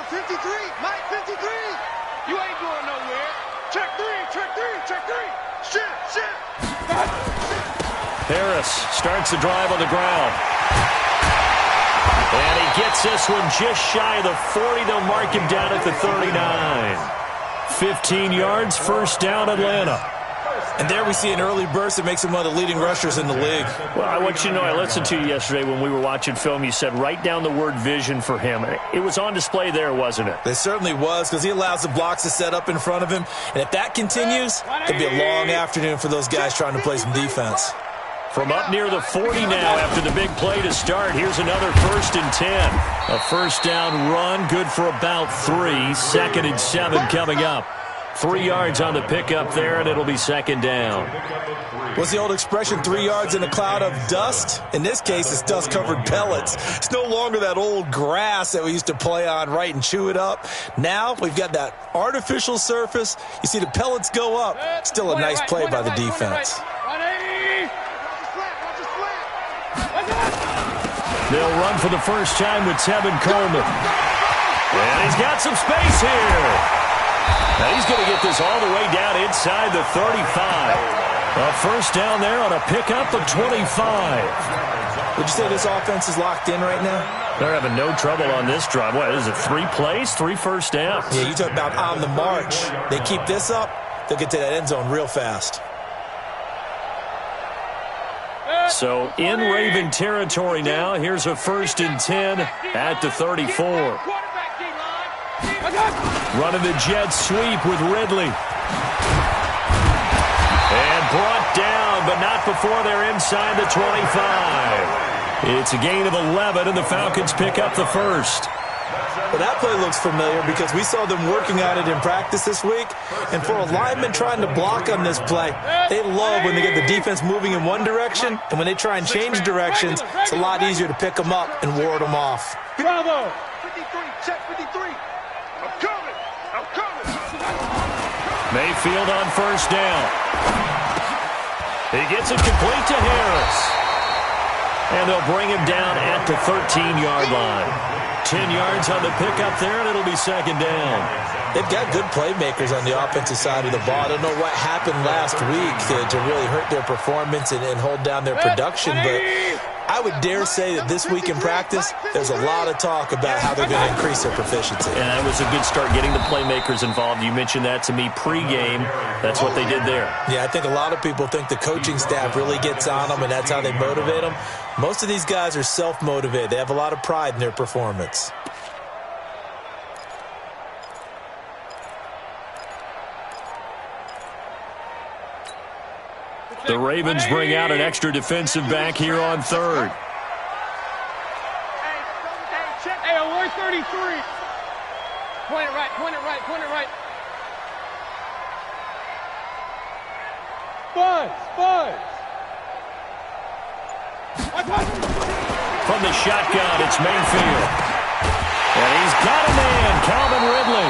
53, Mike 53. You ain't going nowhere. Check three, check three, check three. Shit. Harris starts the drive on the ground. And he gets this one just shy of the 40. They'll mark him down at the 39. 15 yards, first down, Atlanta. And there we see an early burst that makes him one of the leading rushers in the league. Well, I want you to know, I listened to you yesterday when we were watching film. You said write down the word vision for him. It was on display there, wasn't it? It certainly was, because he allows the blocks to set up in front of him. And if that continues, it'll be a long afternoon for those guys trying to play some defense. From up near the 40 now after the big play to start, here's another 1st and 10. A first down run, good for about 3. 2nd and 7 coming up. 3 yards on the pickup there, and it'll be 2nd down. What's the old expression, 3 yards in a cloud of dust? In this case, it's dust-covered pellets. It's no longer that old grass that we used to play on, right, and chew it up. Now we've got that artificial surface. You see the pellets go up. Still a nice play by the defense. They'll run for the first time with Tevin Coleman. And he's got some space here. Now he's going to get this all the way down inside the 35. A first down there on a pickup of 25. Would you say this offense is locked in right now? They're having no trouble on this drive. What is it, 3 plays, 3 first downs? Yeah, you talk about on the march. They keep this up, they'll get to that end zone real fast. So in Raven territory now, here's a 1st and 10 at the 34. Running the jet sweep with Ridley. And brought down, but not before they're inside the 25. It's a gain of 11, and the Falcons pick up the first. Well, that play looks familiar because we saw them working on it in practice this week. And for a lineman trying to block on this play, they love when they get the defense moving in one direction. And when they try and change directions, it's a lot easier to pick them up and ward them off. Bravo! 53, check 53. I'm coming. Mayfield on first down. He gets it complete to Harris. And they'll bring him down at the 13-yard line. 10 yards on the pickup there, and it'll be 2nd down. They've got good playmakers on the offensive side of the ball. I don't know what happened last week to really hurt their performance and hold down their production, but I would dare say that this week in practice, there's a lot of talk about how they're going to increase their proficiency. And that was a good start, getting the playmakers involved. You mentioned that to me pregame. That's what they did there. Yeah, I think a lot of people think the coaching staff really gets on them, and that's how they motivate them. Most of these guys are self-motivated. They have a lot of pride in their performance. The Ravens bring out an extra defensive back here on 3rd. Hey, on 133. Point it right. Buzz. From the shotgun, it's Mayfield. And he's got a man, Calvin Ridley.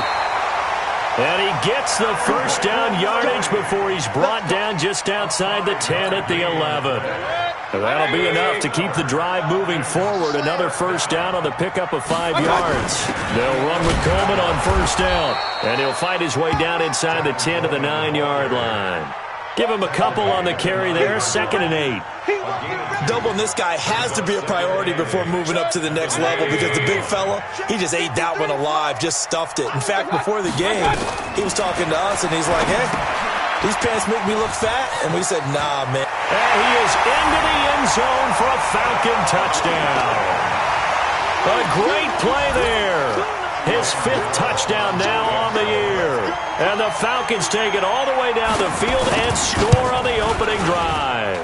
And he gets the first down yardage before he's brought down just outside the 10 at the 11. And that'll be enough to keep the drive moving forward. Another first down on the pickup of 5 yards. They'll run with Coleman on first down. And he'll fight his way down inside the 10 to the 9-yard line. Give him a couple on the carry there, 2nd and 8. Doubling this guy has to be a priority before moving up to the next level because the big fella, he just ate that one alive, just stuffed it. In fact, before the game, he was talking to us, and he's like, hey, these pants make me look fat? And we said, nah, man. And he is into the end zone for a Falcon touchdown. A great play there. His 5th touchdown now on the year. And the Falcons take it all the way down the field and score on the opening drive.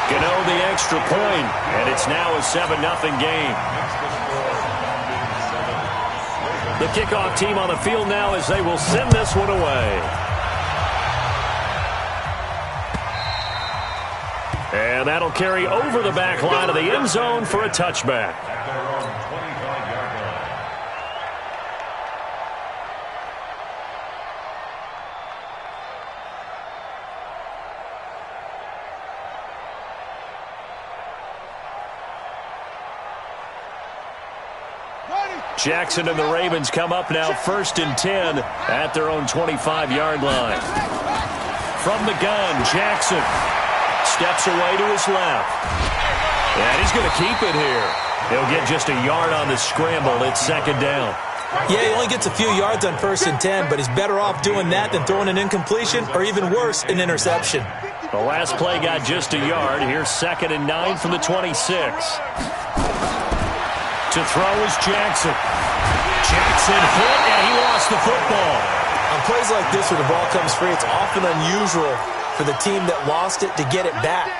Gano the extra point, and it's now a 7-0 game. The kickoff team on the field now as they will send this one away. And that'll carry over the back line of the end zone for a touchback. Ready! Jackson and the Ravens come up now 1st and 10 at their own 25-yard line. From the gun, Jackson steps away to his left. And he's going to keep it here. He'll get just a yard on the scramble. It's 2nd down. Yeah, he only gets a few yards on 1st and 10, but he's better off doing that than throwing an incompletion or even worse, an interception. The last play got just a yard. Here's 2nd and 9 from the 26. To throw is Jackson. Jackson hit, and he lost the football. On plays like this where the ball comes free, it's often unusual for the team that lost it to get it back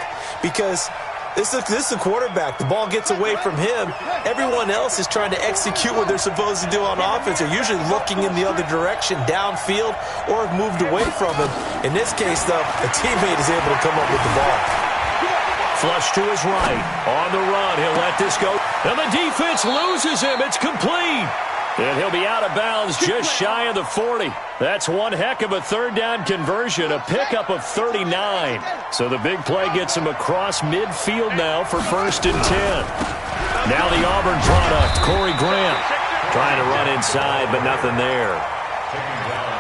because this is a quarterback. The ball gets away from him. Everyone else is trying to execute what they're supposed to do on offense. They're usually looking in the other direction, downfield, or have moved away from him. In this case, though, a teammate is able to come up with the ball. Flush to his right. On the run, he'll let this go. And the defense loses him. It's complete. And he'll be out of bounds just shy of the 40. That's one heck of a 3rd down conversion, a pickup of 39. So the big play gets him across midfield now for 1st and 10. Now the Auburn product, Corey Grant, trying to run inside, but nothing there.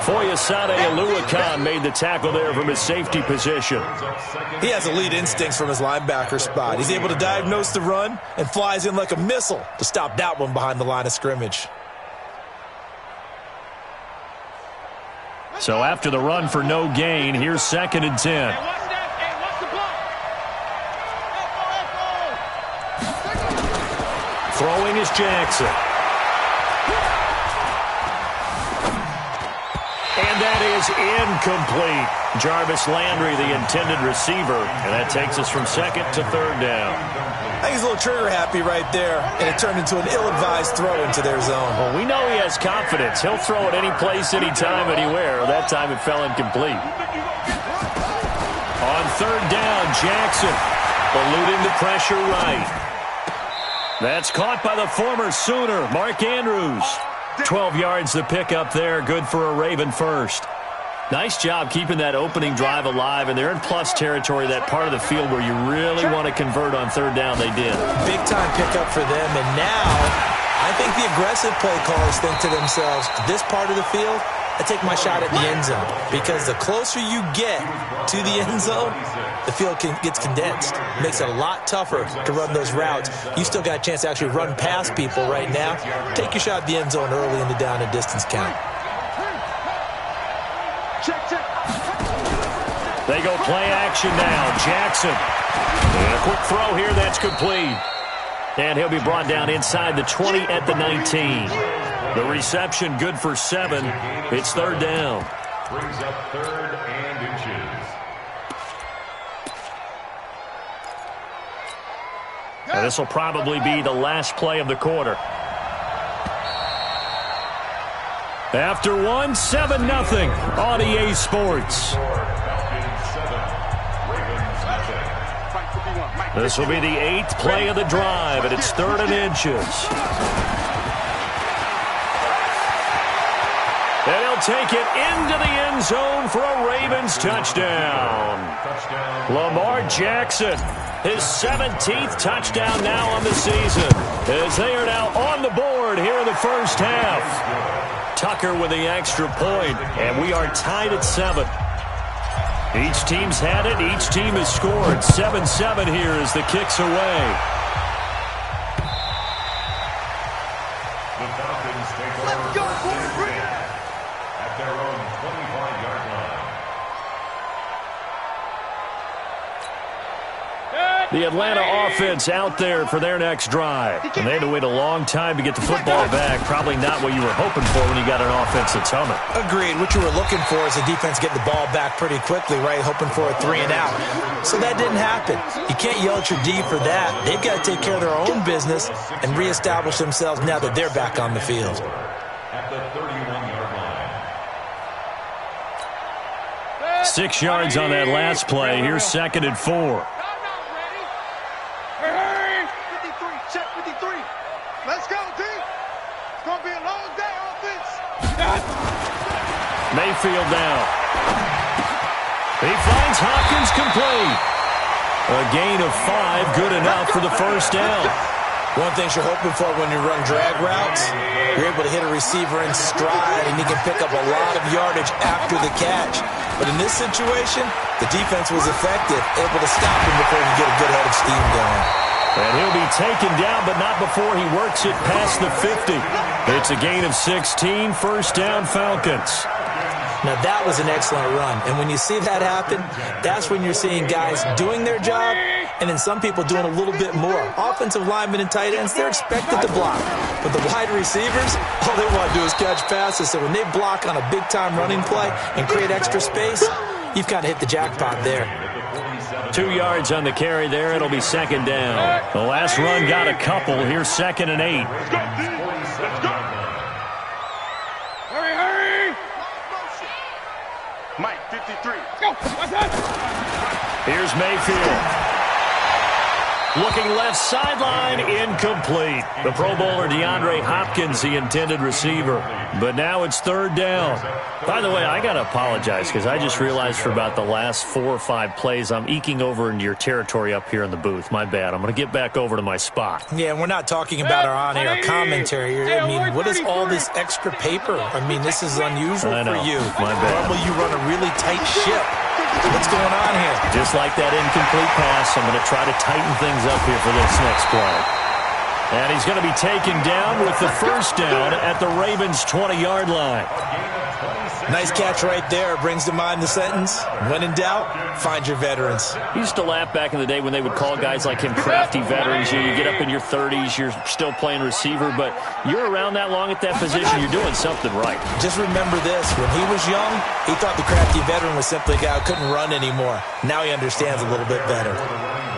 Foyesade Oluwakan made the tackle there from his safety position. He has elite instincts from his linebacker spot. He's able to diagnose the run and flies in like a missile to stop that one behind the line of scrimmage. So after the run for no gain, here's 2nd and 10. Throwing is Jackson. And that is incomplete. Jarvis Landry, the intended receiver, and that takes us from 2nd to 3rd down. I think he's a little trigger happy right there, and it turned into an ill-advised throw into their zone. Well, we know he has confidence. He'll throw it any place, anytime, anywhere. That time it fell incomplete. On 3rd down, Jackson eluding the pressure right. That's caught by the former Sooner, Mark Andrews. 12 yards to pick up there. Good for a Raven first. Nice job keeping that opening drive alive, and they're in plus territory, that part of the field where you really want to convert on 3rd down. They did. Big-time pickup for them, and now I think the aggressive play callers think to themselves, this part of the field, I take my shot at the end zone, because the closer you get to the end zone, the field gets condensed. It makes it a lot tougher to run those routes. You still got a chance to actually run past people right now. Take your shot at the end zone early in the down and distance count. They go play action now. Jackson. And a quick throw here. That's complete. And he'll be brought down inside the 20 at the 19. The reception good for 7. It's 3rd down. Brings up 3rd and inches. And this will probably be the last play of the quarter. After 1, 7-0 on EA Sports. This will be the 8th play of the drive, and it's 3rd and inches. And he'll take it into the end zone for a Ravens touchdown. Lamar Jackson, his 17th touchdown now on the season, as they are now on the board here in the first half. Tucker with the extra point, and we are tied at 7. Each team's had it. Each team has scored. 7-7 here as the kick's away. The Falcons take over at their own 25-yard line. The Atlanta offense out there for their next drive. And they had to wait a long time to get the football back. Probably not what you were hoping for when you got an offense that's humming. Agreed. What you were looking for is the defense getting the ball back pretty quickly, right? Hoping for a 3 and out. So that didn't happen. You can't yell at your D for that. They've got to take care of their own business and reestablish themselves now that they're back on the field. At the 31-yard line. 6 yards on that last play. Here's 2nd and 4. Let's go, D. It's going to be a long day offense. Mayfield down. He finds Hopkins complete. A gain of 5, good enough for the first down. One thing you're hoping for when you run drag routes, you're able to hit a receiver in stride, and he can pick up a lot of yardage after the catch. But in this situation, the defense was effective, able to stop him before he could get a good head of steam going. And he'll be taken down, but not before he works it past the 50. It's a gain of 16, first down Falcons. Now, that was an excellent run. And when you see that happen, that's when you're seeing guys doing their job and then some people doing a little bit more. Offensive linemen and tight ends, they're expected to block. But the wide receivers, all they want to do is catch passes. So when they block on a big-time running play and create extra space, you've kind of hit the jackpot there. 2 yards on the carry there. It'll be second down. The last run got a couple. Here's 2nd and 8. Let's go. Hurry. Mike, 53. Go. Here's Mayfield. Looking left sideline, incomplete. The Pro Bowler DeAndre Hopkins, the intended receiver. But now it's 3rd down. By the way, I got to apologize because I just realized for about the last 4 or 5 plays, I'm eking over into your territory up here in the booth. My bad. I'm going to get back over to my spot. Yeah, and we're not talking about our on-air commentary. I mean, what is all this extra paper? I mean, this is unusual for you. My bad. Normally you run a really tight ship. What's going on here? Just like that incomplete pass, I'm going to try to tighten things up here for this next play. And he's going to be taken down with the first down at the Ravens' 20-yard line. Nice catch right there. Brings to mind the sentence, when in doubt, find your veterans. He used to laugh back in the day when they would call guys like him crafty veterans. You get up in your 30s, you're still playing receiver, but you're around that long at that position, you're doing something right. Just remember this. When he was young, he thought the crafty veteran was simply a guy who couldn't run anymore. Now he understands a little bit better.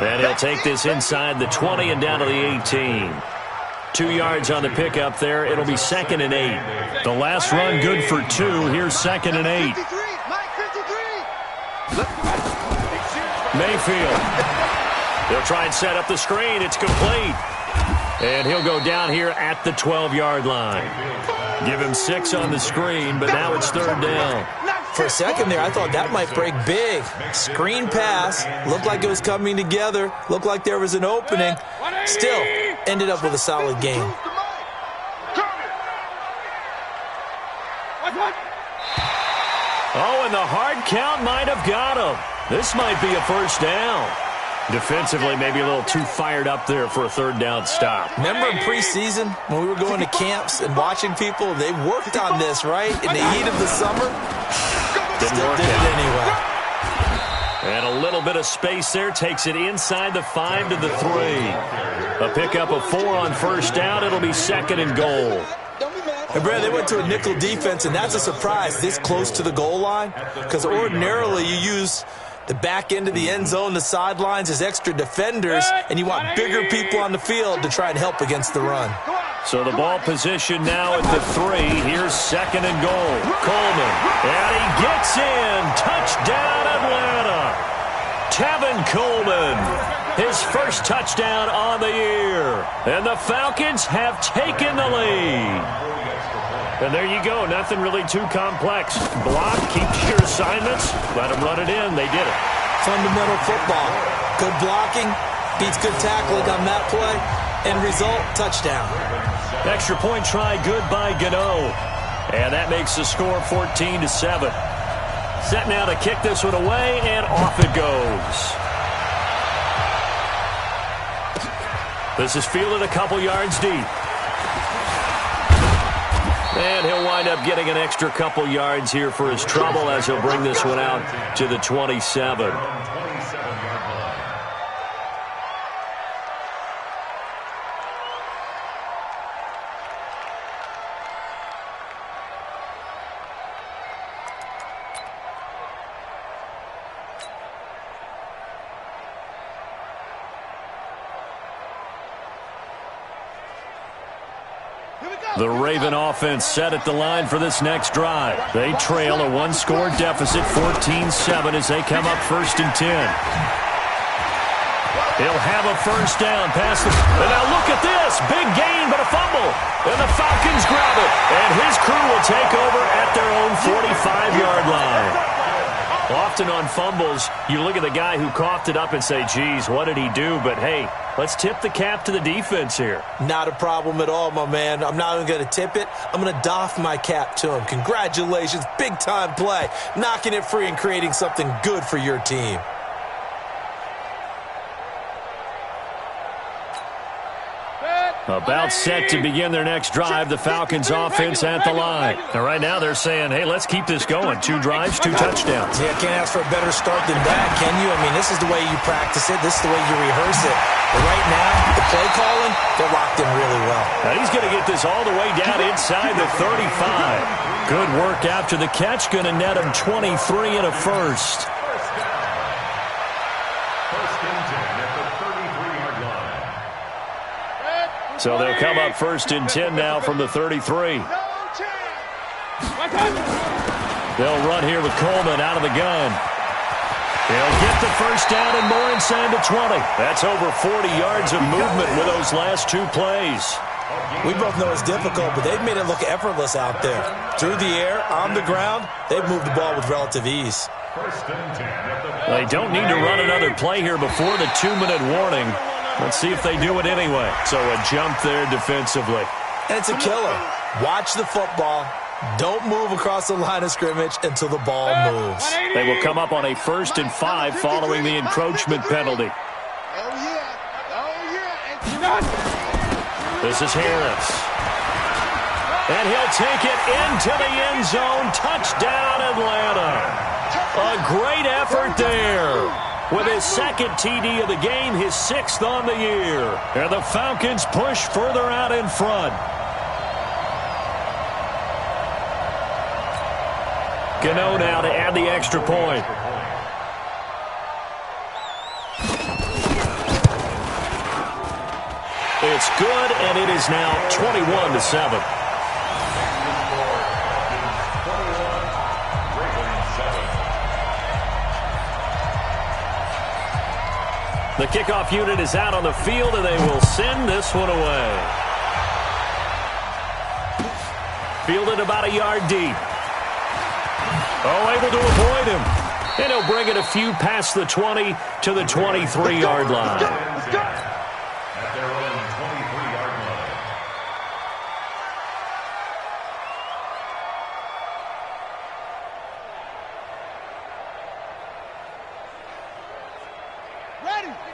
And he'll take this inside the 20 and down to the 18. 2 yards on the pickup there. It'll be 2nd and 8. The last run good for 2. Here's 2nd and 8. Mayfield. They'll try and set up the screen. It's complete. And he'll go down here at the 12-yard line. Give him 6 on the screen, but now it's 3rd down. For a second there, I thought that might break big. Screen pass. Looked like it was coming together. Looked like there was an opening. Still, ended up with a solid game. Oh, and the hard count might have got him. This might be a first down. Defensively, maybe a little too fired up there for a 3rd down stop. Remember in preseason when we were going to camps and watching people, they worked on this, right? In the heat of the summer, still did it anyway. And a little bit of space there takes it inside the 5 to the 3. A pickup of 4 on first down. It'll be 2nd and goal. And Brad, they went to a nickel defense, and that's a surprise this close to the goal line, because ordinarily you use the back end of the end zone, the sidelines as extra defenders, and you want bigger people on the field to try and help against the run. So the ball position now at the 3. Here's 2nd and goal. Coleman, and he gets in. Touchdown, Atlanta. Tevin Coleman, his first touchdown on the year. And the Falcons have taken the lead. And there you go. Nothing really too complex. Block, keep your assignments, let them run it in. They did it. Fundamental football. Good blocking beats good tackling on that play. End result, touchdown. Extra point try, good by Gano. And that makes the score 14-7. Set now to kick this one away, and off it goes. This is fielded a couple yards deep. And he'll wind up getting an extra couple yards here for his trouble as he'll bring this one out to the 27. The Raven offense set at the line for this next drive. They trail a 1-score deficit, 14-7, as they come up 1st and 10. He'll have a first down past the... And now look at this. Big gain, but a fumble. And the Falcons grab it. And his crew will take over at their own 45-yard line. Often on fumbles, you look at the guy who coughed it up and say, geez, what did he do? But, hey, let's tip the cap to the defense here. Not a problem at all, my man. I'm not even going to tip it. I'm going to doff my cap to him. Congratulations. Big-time play. Knocking it free and creating something good for your team. About set to begin their next drive, the Falcons offense at the line. And right now they're saying, hey, let's keep this going. 2 drives, 2 touchdowns. Yeah, can't ask for a better start than that, can you? I mean, this is the way you practice it. This is the way you rehearse it. But right now, the play calling, they're locked in really well. Now he's going to get this all the way down inside the 35. Good work after the catch. Going to net him 23 and a first. So they'll come up 1st and 10 now from the 33. They'll run here with Coleman out of the gun. They'll get the first down and more inside the 20. That's over 40 yards of movement with those last 2 plays. We both know it's difficult, but they've made it look effortless out there. Through the air, on the ground, they've moved the ball with relative ease. They don't need to run another play here before the 2-minute warning. Let's see if they do it anyway. So a jump there defensively. And it's a killer. Watch the football. Don't move across the line of scrimmage until the ball moves. They will come up on a 1st and 5 following the encroachment penalty. This is Harris. And he'll take it into the end zone. Touchdown, Atlanta. A great effort there. With his 2nd TD of the game, his 6th on the year. And the Falcons push further out in front. Gano now to add the extra point. It's good, and it is now 21-7. The kickoff unit is out on the field, and they will send this one away. Fielded about a yard deep. Oh, able to avoid him. And he'll bring it a few past the 20 to the 23-yard line. At their own 23-yard line.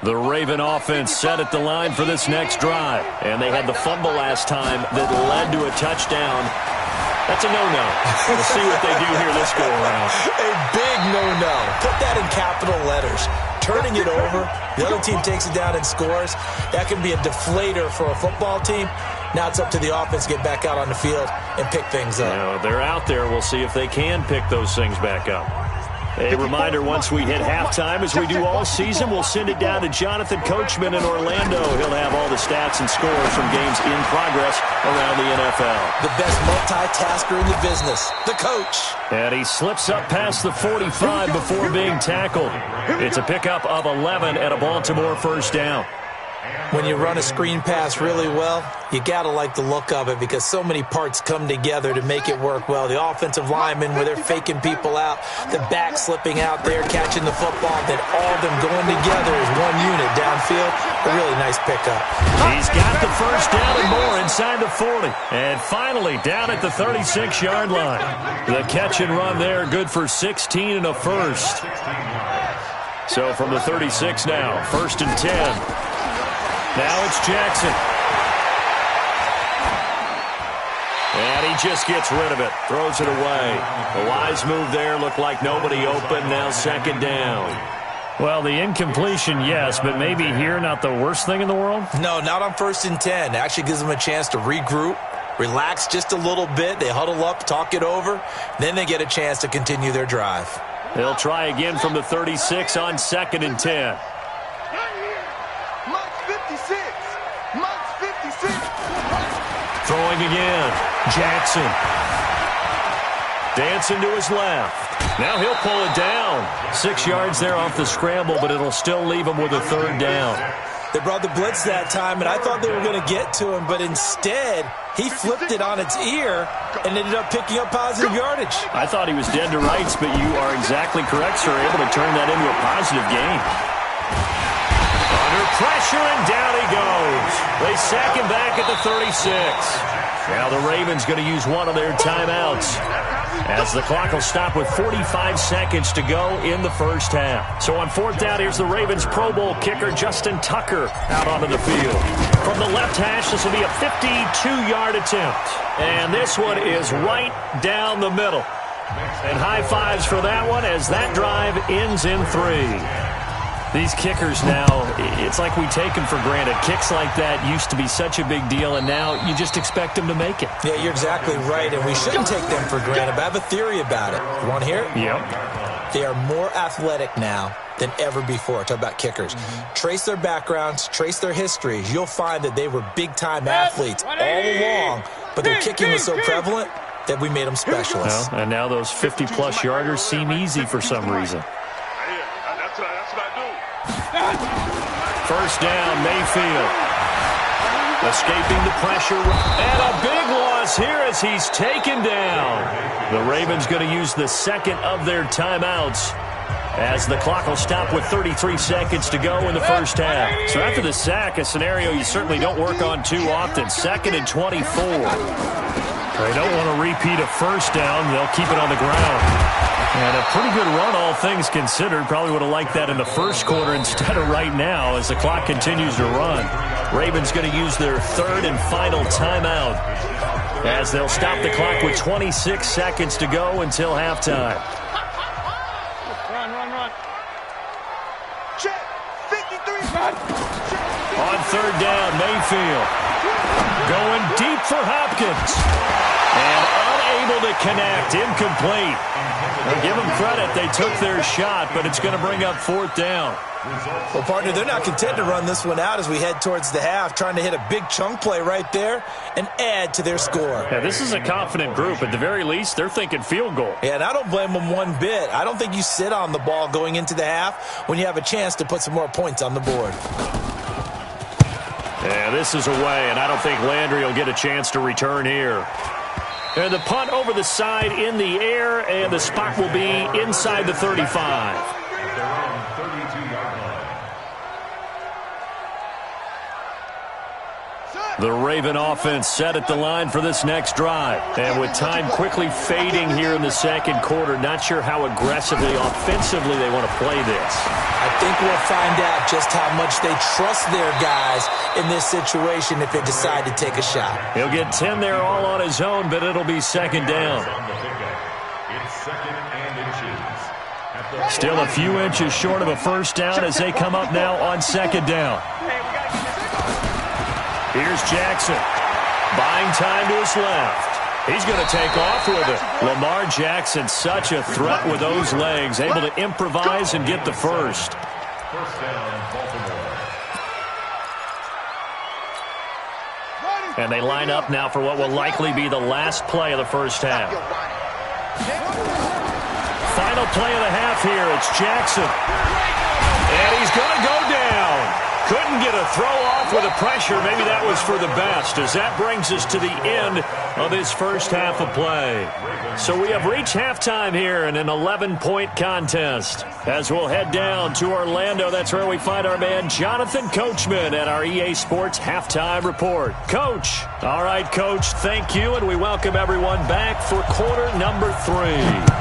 The Raven offense set at the line for this next drive. And they had the fumble last time that led to a touchdown. That's a no-no. We'll see what they do here this go-around. A big no-no. Put that in capital letters. Turning it over, the other team takes it down and scores. That can be a deflator for a football team. Now it's up to the offense to get back out on the field and pick things up. Now, they're out there. We'll see if they can pick those things back up. A reminder, once we hit halftime, as we do all season, we'll send it down to Jonathan Coachman in Orlando. He'll have all the stats and scores from games in progress around the NFL. The best multitasker in the business, the coach. And he slips up past the 45 before being tackled. It's a pickup of 11 and a Baltimore first down. When you run a screen pass really well, you got to like the look of it because so many parts come together to make it work well. The offensive linemen, where they're faking people out, the back slipping out there, catching the football, then all of them going together as one unit downfield. A really nice pickup. He's got the first down and more inside the 40. And finally down at the 36-yard line. The catch and run there, good for 16 and a first. So from the 36 now, 1st and 10. Now it's Jackson. And he just gets rid of it. Throws it away. A wise move there. Looked like nobody open. Now 2nd down. Well, the incompletion, yes, but maybe here not the worst thing in the world? No, not on 1st and 10. It actually gives them a chance to regroup, relax just a little bit. They huddle up, talk it over. Then they get a chance to continue their drive. They'll try again from the 36 on 2nd and 10. Throwing again. Jackson. Dancing to his left. Now he'll pull it down. 6 yards there off the scramble, but it'll still leave him with a 3rd down. They brought the blitz that time, and I thought they were going to get to him, but instead, he flipped it on its ear and ended up picking up positive yardage. I thought he was dead to rights, but you are exactly correct, sir. Able to turn that into a positive gain. Under pressure, and down he goes. They sack him back at the 36. Now the Ravens going to use one of their timeouts, as the clock will stop with 45 seconds to go in the first half. So on fourth down, here's the Ravens Pro Bowl kicker, Justin Tucker, out onto the field. From the left hash, this will be a 52-yard attempt. And this one is right down the middle. And high fives for that one as that drive ends in 3. These kickers now, it's like we take them for granted. Kicks like that used to be such a big deal, and now you just expect them to make it. Yeah, you're exactly right, and we shouldn't take them for granted, but I have a theory about it. You want to hear it? Yep. They are more athletic now than ever before. Talk about kickers. Trace their backgrounds, trace their histories. You'll find that they were big-time athletes all along, but their kicking was so prevalent that we made them specialists. Well, and now those 50-plus yarders seem easy for some reason. First down, Mayfield. Escaping the pressure. And a big loss here as he's taken down. The Ravens going to use the second of their timeouts, as the clock will stop with 33 seconds to go in the first half. So after the sack, a scenario you certainly don't work on too often. 2nd and 24. They don't want to repeat a first down. They'll keep it on the ground. And a pretty good run, all things considered. Probably would have liked that in the first quarter instead of right now as the clock continues to run. Ravens going to use their third and final timeout, as they'll stop the clock with 26 seconds to go until halftime. Run. Check. 53. Run. On third down, Mayfield going deep for Hopkins. And unable to connect, incomplete. Now, give them credit, they took their shot, but it's going to bring up fourth down. Well, partner, they're not content to run this one out as we head towards the half, trying to hit a big chunk play right there and add to their score. Yeah, this is a confident group. At the very least, they're thinking field goal. Yeah, and I don't blame them one bit. I don't think you sit on the ball going into the half when you have a chance to put some more points on the board. Yeah, this is away, and I don't think Landry will get a chance to return here. And the punt over the side in the air, and the spot will be inside the 35. The Raven offense set at the line for this next drive. And with time quickly fading here in the second quarter, not sure how aggressively, offensively they want to play this. I think we'll find out just how much they trust their guys in this situation if they decide to take a shot. He'll get 10 there all on his own, but it'll be second down. Still a few inches short of a first down as they come up now on second down. Here's Jackson, buying time to his left. He's going to take off with it. Lamar Jackson, such a threat with those legs, able to improvise and get the first. First down, Baltimore. And they line up now for what will likely be the last play of the first half. Final play of the half here. It's Jackson. And he's going to go down. Couldn't get a throw off with the pressure. Maybe that was for the best, as that brings us to the end of this first half of play. So we have reached halftime here in an 11-point contest. As we'll head down to Orlando, that's where we find our man Jonathan Coachman at our EA Sports Halftime Report. Coach. All right, Coach, thank you, and we welcome everyone back for quarter number 3.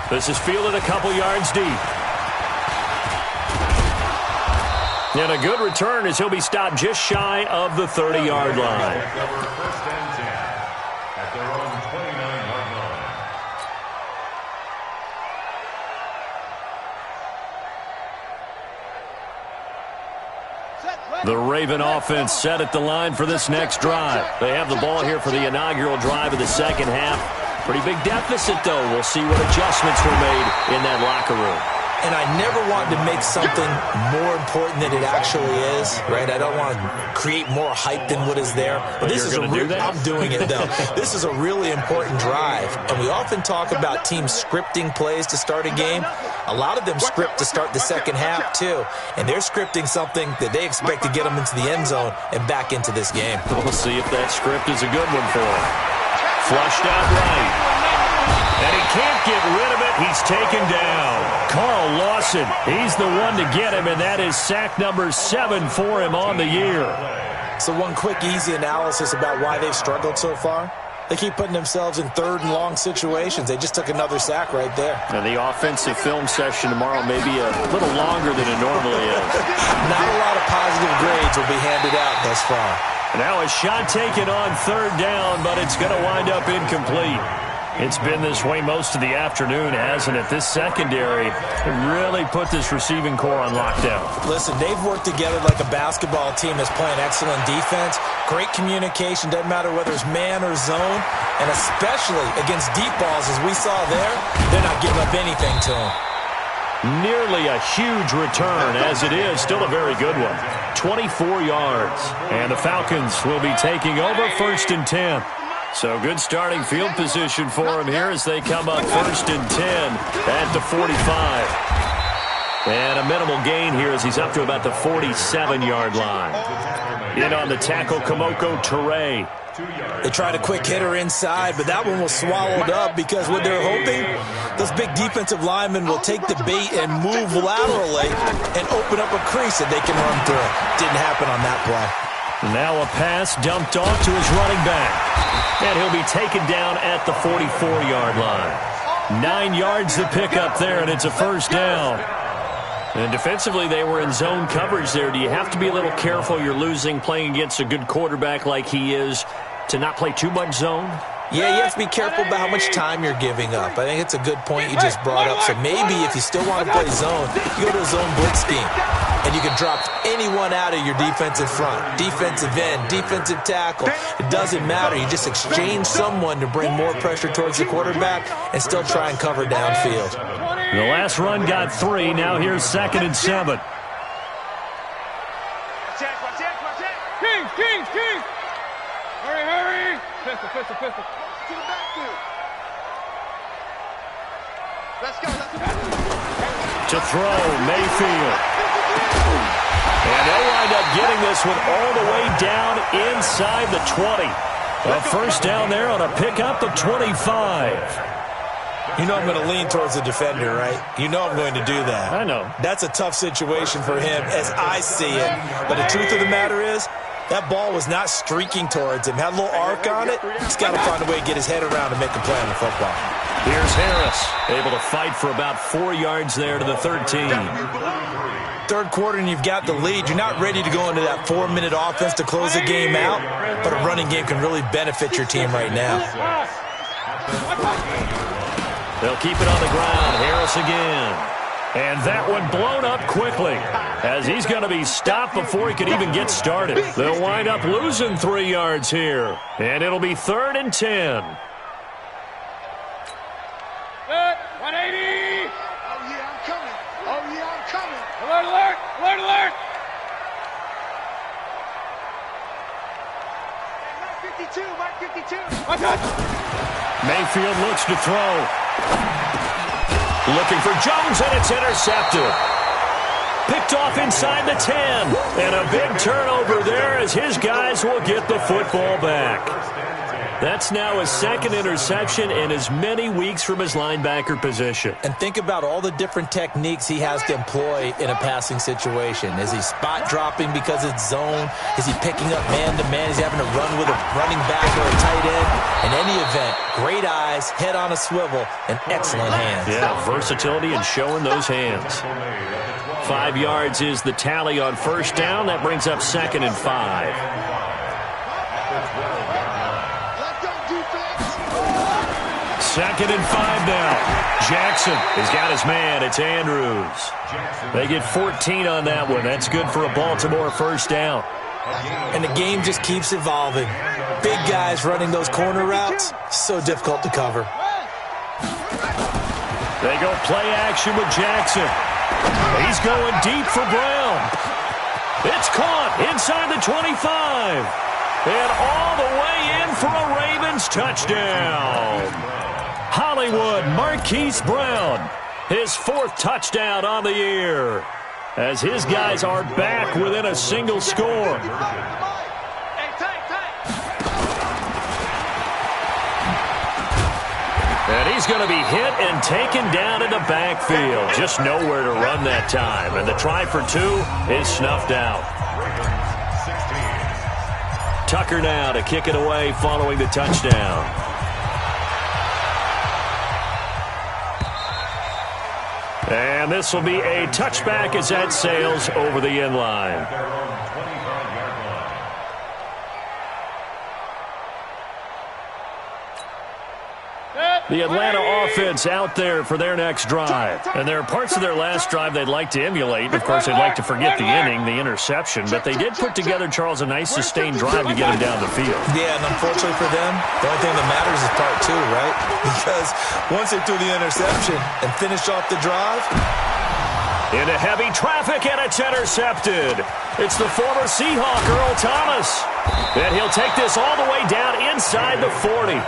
This is fielded a couple yards deep. And a good return as he'll be stopped just shy of the 30-yard line. First and 10 at their own 29-yard line. The Raven offense set at the line for this next drive. They have the ball here for the inaugural drive of the second half. Pretty big deficit, though. We'll see what adjustments were made in that locker room. And I never want to make something more important than it actually is, right? I don't want to create more hype than what is there. But this is I'm doing it, though. This is a really important drive. And we often talk about teams scripting plays to start a game. A lot of them script to start the second half, too. And they're scripting something that they expect to get them into the end zone and back into this game. We'll see if that script is a good one for them. Flushed out right. And he can't get rid of it. He's taken down. Carl Lawson, he's the one to get him, and that is sack number 7 for him on the year. So one quick, easy analysis about why they've struggled so far. They keep putting themselves in third and long situations. They just took another sack right there. And the offensive film session tomorrow may be a little longer than it normally is. Not a lot of positive grades will be handed out thus far. Now a shot taken on third down, but it's going to wind up incomplete. It's been this way most of the afternoon, hasn't it? This secondary really put this receiving core on lockdown. Listen, they've worked together like a basketball team that's playing excellent defense. Great communication, doesn't matter whether it's man or zone. And especially against deep balls, as we saw there, they're not giving up anything to them. Nearly a huge return, as it is still a very good one. 24 yards. And the Falcons will be taking over 1st and 10. So good starting field position for him here as they come up 1st and 10 at the 45. And a minimal gain here as he's up to about the 47-yard line. In on the tackle, Kamoko Toure. They tried a quick hitter inside, but that one was swallowed up because what they're hoping, those big defensive linemen will take the bait and move laterally and open up a crease that they can run through. Didn't happen on that play. Now a pass dumped off to his running back. And he'll be taken down at the 44-yard line. 9 yards to pick up there, and it's a 1st down. And defensively, they were in zone coverage there. Do you have to be a little careful? You're losing playing against a good quarterback like he is to not play too much zone? Yeah, you have to be careful about how much time you're giving up. I think it's a good point you just brought up. So maybe if you still want to play zone, you go to a zone blitz scheme. And you can drop anyone out of your defensive front, defensive end, defensive tackle. It doesn't matter. You just exchange someone to bring more pressure towards the quarterback and still try and cover downfield. The last run got 3. Now here's 2nd and 7. Kings! Hurry! Pistol. To the backfield. Let's go. To throw, Mayfield. And they'll wind up getting this one all the way down inside the 20. A 1st down there on a pickup of 25. You know I'm going to lean towards the defender, right? You know I'm going to do that. I know. That's a tough situation for him as I see it. But the truth of the matter is, that ball was not streaking towards him. Had a little arc on it. He's got to find a way to get his head around and make a play on the football. Here's Harris, able to fight for about 4 yards there to the 13. Third quarter and you've got the lead. You're not ready to go into that 4-minute offense to close the game out, but a running game can really benefit your team right now. They'll keep it on the ground. Harris again. And that one blown up quickly as he's going to be stopped before he can even get started. They'll wind up losing 3 yards here. And it'll be 3rd and 10. 180! Oh, yeah, I'm coming. Alert! Mark 52. My God. Mayfield looks to throw. Looking for Jones, and it's intercepted. Picked off inside the 10. And a big turnover there as his guys will get the football back. That's now his 2nd interception in as many weeks from his linebacker position. And think about all the different techniques he has to employ in a passing situation. Is he spot dropping because it's zone? Is he picking up man-to-man? Is he having to run with a running back or a tight end? In any event, great eyes, head on a swivel, and excellent hands. Yeah, versatility and showing those hands. 5 yards is the tally on 1st down. That brings up 2nd and 5. 2nd and 5 now. Jackson has got his man. It's Andrews. They get 14 on that one. That's good for a Baltimore 1st down. And the game just keeps evolving. Big guys running those corner routes, so difficult to cover. They go play action with Jackson. He's going deep for Brown. It's caught inside the 25. And all the way in for a Ravens touchdown. Hollywood Marquise Brown, his 4th touchdown on the year, as his guys are back within a single score. And he's going to be hit and taken down in the backfield. Just nowhere to run that time. And the try for 2 is snuffed out. Tucker now to kick it away following the touchdown. And this will be a touchback as that sails over the end line. The Atlanta offense out there for their next drive. And there are parts of their last drive they'd like to emulate. Of course, they'd like to forget the inning, the interception. But they did put together, Charles, a nice sustained drive to get him down the field. Yeah, and unfortunately for them, the only thing that matters is part 2, right? Because once they threw the interception and finished off the drive, into heavy traffic, and it's intercepted. It's the former Seahawk, Earl Thomas. And he'll take this all the way down inside the 40.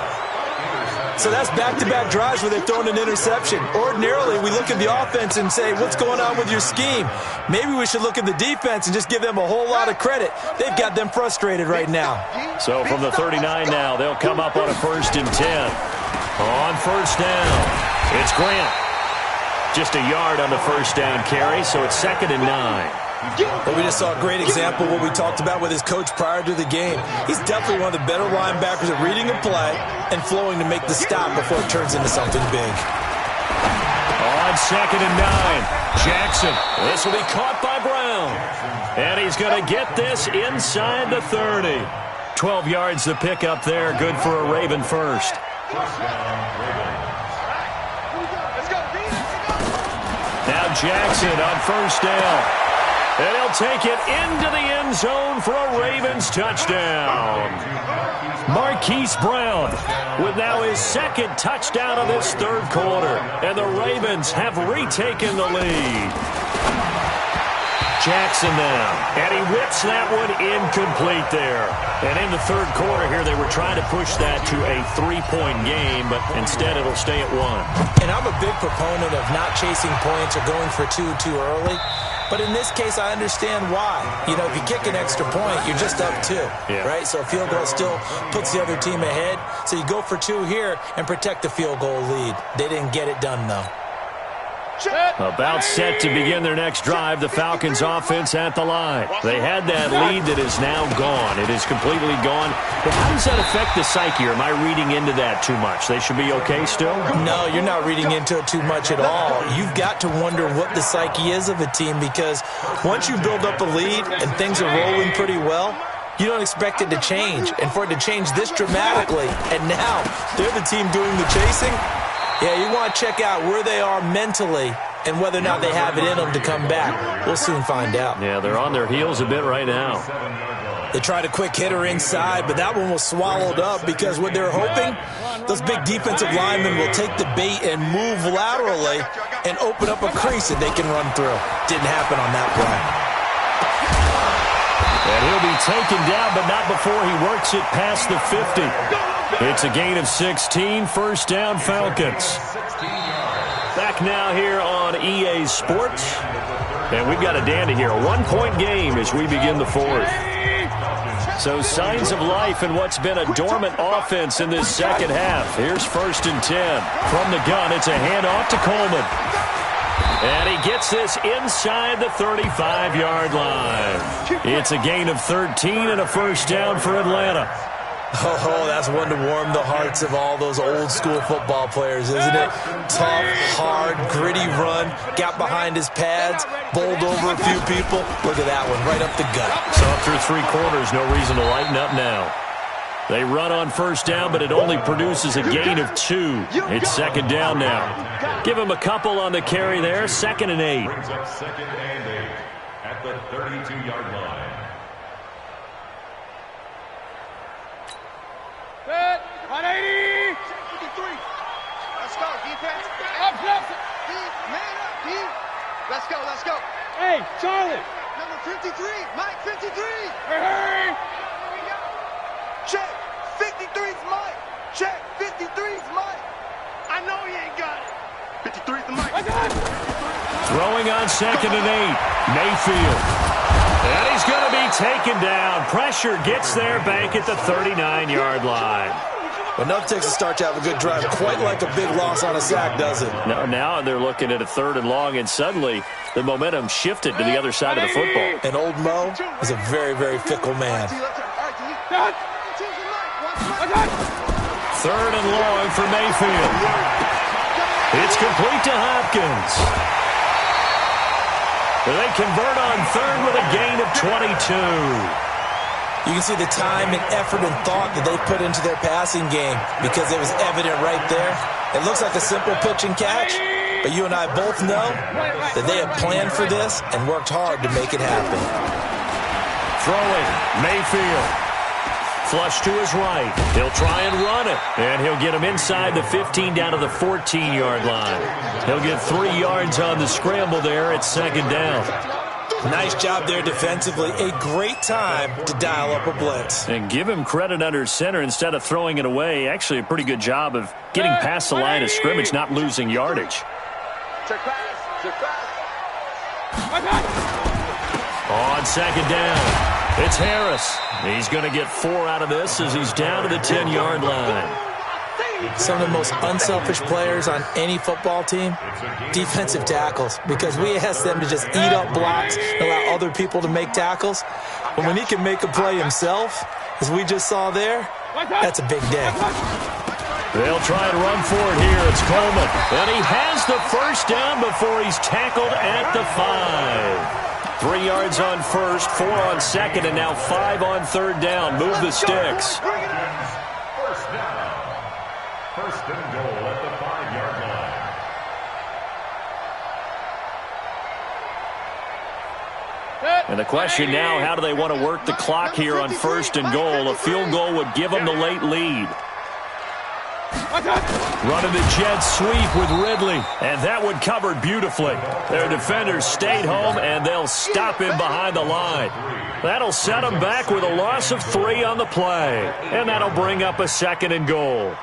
so that's back-to-back drives where they're throwing an interception. Ordinarily, we look at the offense and say, what's going on with your scheme? Maybe we should look at the defense and just give them a whole lot of credit. They've got them frustrated right now. So from the 39 now, they'll come up on a 1st and 10. On 1st down, it's Grant. Just a yard on the 1st down carry, so it's 2nd and 9. But we just saw a great example of what we talked about with his coach prior to the game. He's definitely one of the better linebackers at reading a play and flowing to make the stop before it turns into something big. On 2nd and 9, Jackson. This will be caught by Brown. And he's going to get this inside the 30. 12 yards to pick up there. Good for a Raven first. Now Jackson on 1st down. And he'll take it into the end zone for a Ravens touchdown. Marquise Brown with now his 2nd touchdown of this 3rd quarter. And the Ravens have retaken the lead. Jackson now. And he whips that one incomplete there. And in the 3rd quarter here, they were trying to push that to a 3-point game, but instead it'll stay at 1. And I'm a big proponent of not chasing points or going for two too early. But in this case, I understand why. You know, if you kick an extra point, you're just up 2, right? So a field goal still puts the other team ahead. So you go for 2 here and protect the field goal lead. They didn't get it done, though. About set to begin their next drive, the Falcons offense at the line. They had that lead that is now gone. It is completely gone. But how does that affect the psyche? Or am I reading into that too much? They should be okay still? No, you're not reading into it too much at all. You've got to wonder what the psyche is of a team, because once you build up a lead and things are rolling pretty well, you don't expect it to change. And for it to change this dramatically, and now they're the team doing the chasing, yeah, you want to check out where they are mentally and whether or not they have it in them to come back. We'll soon find out. Yeah, they're on their heels a bit right now. They tried a quick hitter inside, but that one was swallowed up because what they're hoping, those big defensive linemen will take the bait and move laterally and open up a crease that they can run through. Didn't happen on that play. And he'll be taken down, but not before he works it past the 50. It's a gain of 16, 1st down Falcons. Back now here on EA Sports. And we've got a dandy here, a 1-point game as we begin the 4th. So signs of life in what's been a dormant offense in this 2nd half. Here's 1st and 10. From the gun, it's a handoff to Coleman. And he gets this inside the 35-yard line. It's a gain of 13 and a 1st down for Atlanta. Oh, that's one to warm the hearts of all those old-school football players, isn't it? Tough, hard, gritty run, got behind his pads, bowled over a few people. Look at that one, right up the gut. So through 3 quarters, no reason to lighten up now. They run on 1st down, but it only produces a gain of 2. It's 2nd down now. Give him a couple on the carry there, 2nd and 8. Brings up 2nd and 8 at the 32-yard line. Set, 180. 53. Let's go, defense. Up, left. D, man up, D. Let's go, let's go. Hey, Charlie. Number 53, Mike 53. Hey. Check, 53's Mike. Check, 53's Mike. I know he ain't got it. 53's the Mike. I got it. Throwing on 2nd and 8. Mayfield. And he's going to be taken down. Pressure gets there back at the 39-yard line. Enough takes to start to have a good drive. Quite like a big loss on a sack, does it? Now they're looking at a 3rd and long, and suddenly the momentum shifted to the other side of the football. And old Mo is a very, very fickle man. 3rd and long for Mayfield. It's complete to Hopkins. They convert on 3rd with a gain of 22. You can see the time and effort and thought that they put into their passing game because it was evident right there. It looks like a simple pitch and catch, but you and I both know that they have planned for this and worked hard to make it happen. Throwing, Mayfield. Flush to his right. He'll try and run it, and he'll get him inside the 15 down to the 14-yard line. He'll get 3 yards on the scramble there at 2nd down. Nice job there defensively. A great time to dial up a blitz. And give him credit under center instead of throwing it away. Actually a pretty good job of getting past the line of scrimmage, not losing yardage. Check pass, check pass. On 2nd down, it's Harris. He's going to get 4 out of this as he's down to the 10-yard line. Some of the most unselfish players on any football team, defensive tackles, because we ask them to just eat up blocks and allow other people to make tackles. But when he can make a play himself, as we just saw there, that's a big day. They'll try and run for it here. It's Coleman. And he has the 1st down before he's tackled at the 5. 3 yards on 1st, 4 on 2nd, and now 5 on 3rd down. Move the sticks. 1st and goal at the 5-yard line. And the question now, how do they want to work the clock here on 1st and goal? A field goal would give them the late lead. Running the jet sweep with Ridley, and that one covered beautifully. Their defenders stayed home, and they'll stop him behind the line. That'll set them back with a loss of 3 on the play, and that'll bring up a 2nd and goal.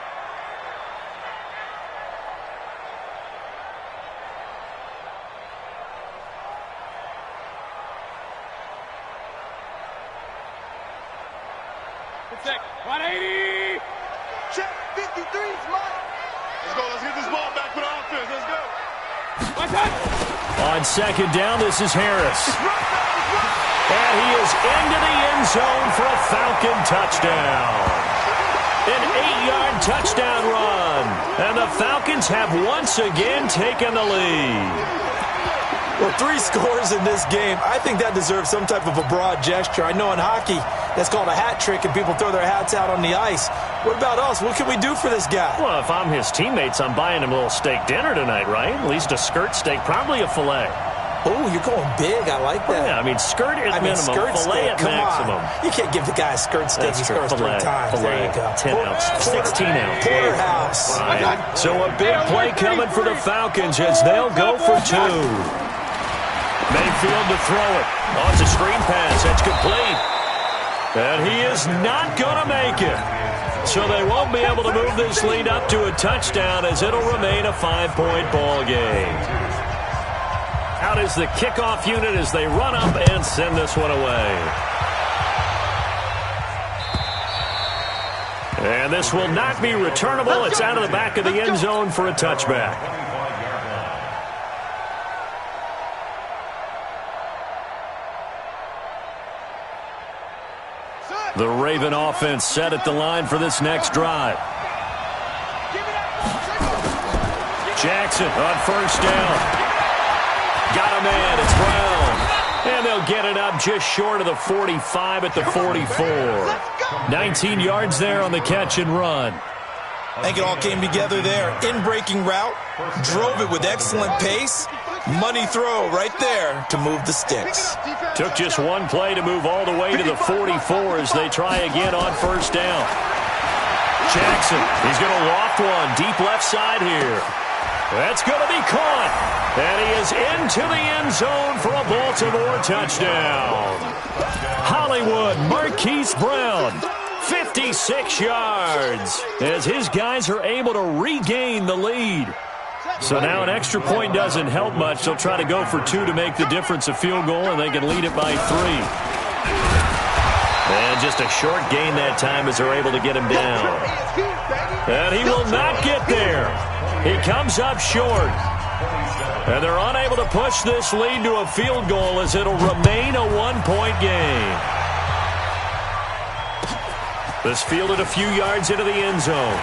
Check, 180. Check, 53's Mike. Let's go, let's get this ball back for the offense, let's go. On 2nd down, this is Harris. And he is into the end zone for a Falcon touchdown. An 8-yard touchdown run. And the Falcons have once again taken the lead. Well, 3 scores in this game. I think that deserves some type of a broad gesture. I know in hockey, that's called a hat trick, and people throw their hats out on the ice. What about us? What can we do for this guy? Well, if I'm his teammates, I'm buying him a little steak dinner tonight, right? At least a skirt steak, probably a filet. Oh, you're going big. I like that. Yeah, I mean, skirt at minimum, skirt filet steak. at maximum. On. You can't give the guy a skirt steak. That's He scores 3 times. Filet, there you go. 10 ounce, 16 ounce. Porterhouse. Right. So a big play coming for the Falcons as they'll go for 2. Mayfield to throw it. Oh, it's a screen pass. That's complete. And he is not going to make it. So they won't be able to move this lead up to a touchdown as it'll remain a 5-point ball game. Out is the kickoff unit as they run up and send this one away. And this will not be returnable. It's out of the back of the end zone for a touchback. The Raven offense set at the line for this next drive. Jackson on 1st down. Got a man. It's Brown. And they'll get it up just short of the 45 at the 44. 19 yards there on the catch and run. I think it all came together there. In-breaking route. Drove it with excellent pace. Money throw right there to move the sticks. Took just one play to move all the way to the 44 as they try again on 1st down. Jackson, he's going to loft one deep left side here. That's going to be caught. And he is into the end zone for a Baltimore touchdown. Hollywood Marquise Brown, 56 yards, as his guys are able to regain the lead. So now an extra point doesn't help much. They'll try to go for 2 to make the difference a field goal, and they can lead it by 3. And just a short gain that time as they're able to get him down. And he will not get there. He comes up short. And they're unable to push this lead to a field goal as it'll remain a 1-point game. This fielded a few yards into the end zone.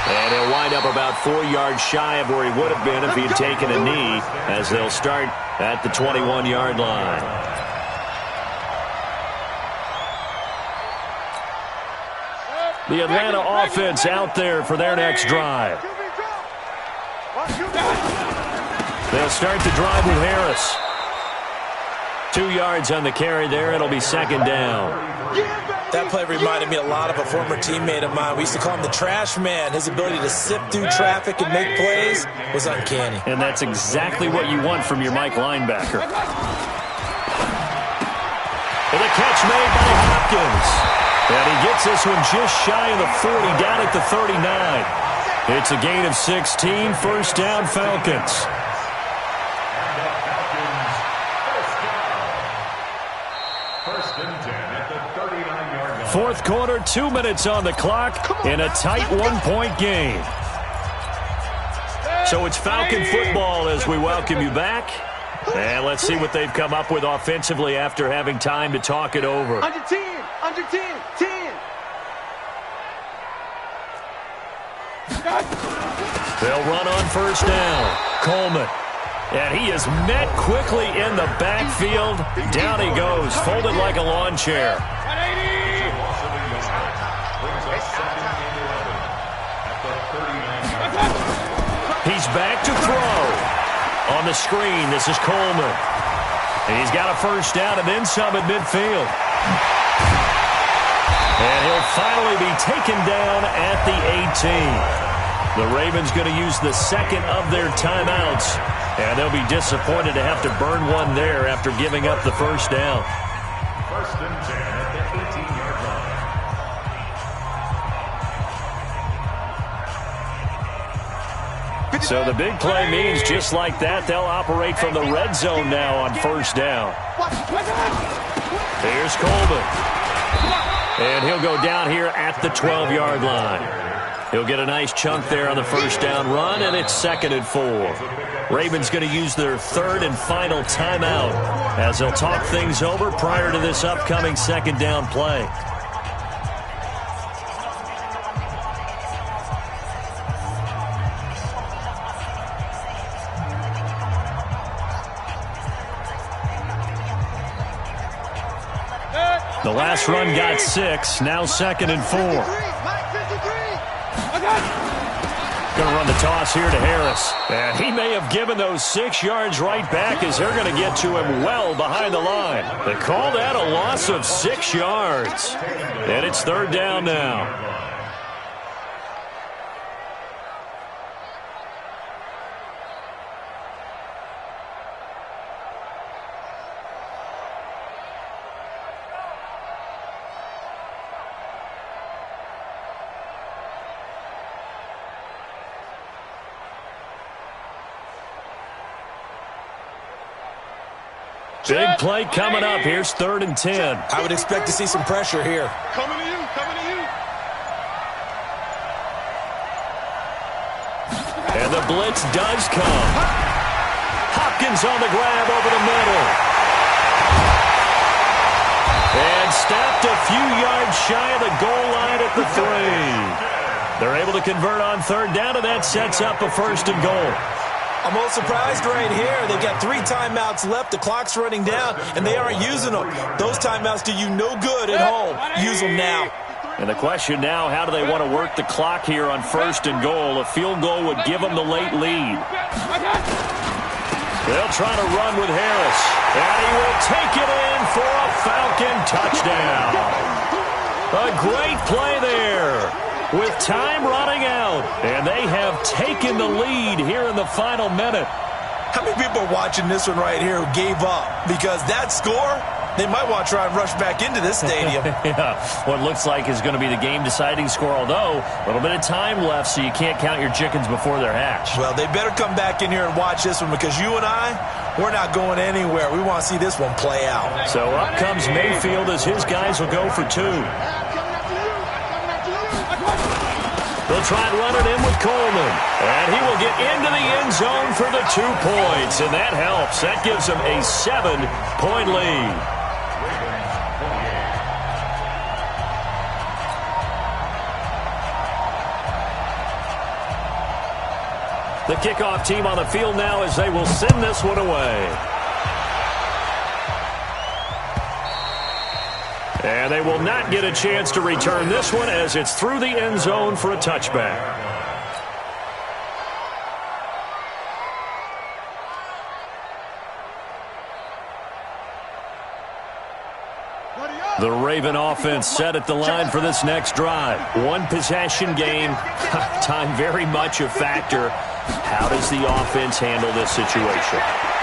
And he'll wind up about 4 yards shy of where he would have been if he had taken a knee, as they'll start at the 21-yard line. The Atlanta offense out there for their next drive. They'll start the drive with Harris. 2 yards on the carry there. It'll be second down. That play reminded me a lot of a former teammate of mine. We used to call him the trash man. His ability to sift through traffic and make plays was uncanny. And that's exactly what you want from your Mike linebacker. And a catch made by Hopkins. And he gets this one just shy of the 40, down at the 39. It's a gain of 16, first down Falcons. Fourth quarter, 2 minutes on the clock in a tight 1-point game. So it's Falcon football as we welcome you back. And let's see what they've come up with offensively after having time to talk it over. Under 10, under 10, 10. They'll run on first down. Coleman. And he is met quickly in the backfield. Down he goes, folded like a lawn chair. 180. He's back to throw. On the screen, this is Coleman. And he's got a first down and then some at midfield. And he'll finally be taken down at the 18. The Ravens going to use the second of their timeouts. And they'll be disappointed to have to burn one there after giving up the first down. First and 10 at the 18-yard line. So the big play means just like that, they'll operate from the red zone now on first down. Here's Coleman. And he'll go down here at the 12-yard line. He'll get a nice chunk there on the first down run, and it's 2nd and 4. Ravens going to use their third and final timeout as they'll talk things over prior to this upcoming second down play. The last run got 6, now 2nd and 4. Going to run the toss here to Harris. And he may have given those 6 yards right back as they're going to get to him well behind the line. They call that a loss of 6 yards. And it's third down now. Big play coming up. Here's 3rd and 10. I would expect to see some pressure here. Coming to you, coming to you. And the blitz does come. Hopkins on the grab over the middle. And stopped a few yards shy of the goal line at the 3. They're able to convert on third down, and that sets up a 1st and goal. I'm most surprised right here. They've got 3 timeouts left. The clock's running down, and they aren't using them. Those timeouts do you no good at home. Use them now. And the question now, how do they want to work the clock here on 1st and goal? A field goal would give them the late lead. They'll try to run with Harris. And he will take it in for a Falcon touchdown. A great play there. with time running out. And they have taken the lead here in the final minute. How many people are watching this one right here who gave up? Because that score, they might want to try and rush back into this stadium. Yeah, what looks like is going to be the game-deciding score, although a little bit of time left, so you can't count your chickens before they're hatched. Well, they better come back in here and watch this one, because you and I, we're not going anywhere. We want to see this one play out. So up comes Mayfield as his guys will go for two. They'll try and run it in with Coleman. And he will get into the end zone for the 2 points. And that helps. That gives them a 7-point lead. The kickoff team on the field now as they will send this one away. And they will not get a chance to return this one as it's through the end zone for a touchback. The Raven offense set at the line for this next drive. One possession game. Time very much a factor. How does the offense handle this situation?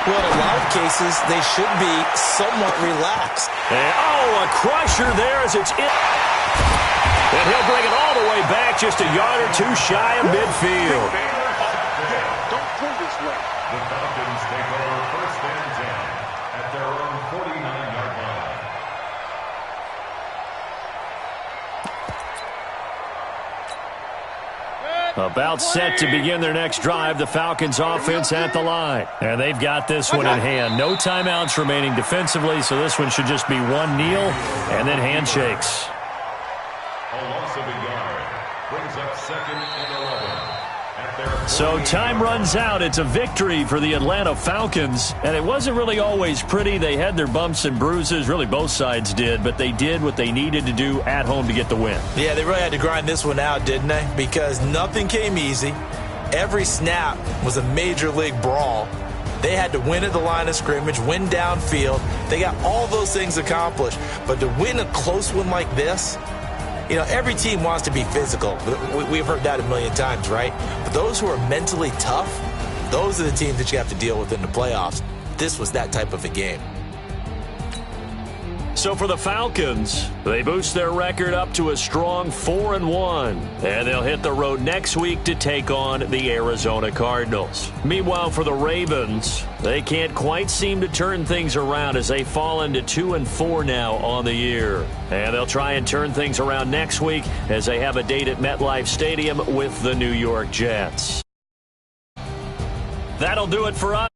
Well, in a lot of cases, they should be somewhat relaxed. And, a crusher there as it's in. And he'll bring it all the way back just a yard or two shy of midfield. Don't pull this way. The Falcons take over first and 10 at their own 49-yard line. About set to begin their next drive, the Falcons offense at the line. And they've got this one in hand. No timeouts remaining defensively, so this one should just be one kneel and then handshakes. A loss of a yard brings up second and 11. So time runs out. It's a victory for the Atlanta Falcons. And it wasn't really always pretty. They had their bumps and bruises. Really, both sides did. But they did what they needed to do at home to get the win. Yeah, they really had to grind this one out, didn't they? Because nothing came easy. Every snap was a major league brawl. They had to win at the line of scrimmage, win downfield. They got all those things accomplished. But to win a close one like this, you know, every team wants to be physical. We've heard that a million times, right? But those who are mentally tough, those are the teams that you have to deal with in the playoffs. This was that type of a game. So for the Falcons, they boost their record up to a strong 4-1. And they'll hit the road next week to take on the Arizona Cardinals. Meanwhile, for the Ravens, they can't quite seem to turn things around as they fall into 2-4 now on the year. And they'll try and turn things around next week as they have a date at MetLife Stadium with the New York Jets. That'll do it for us.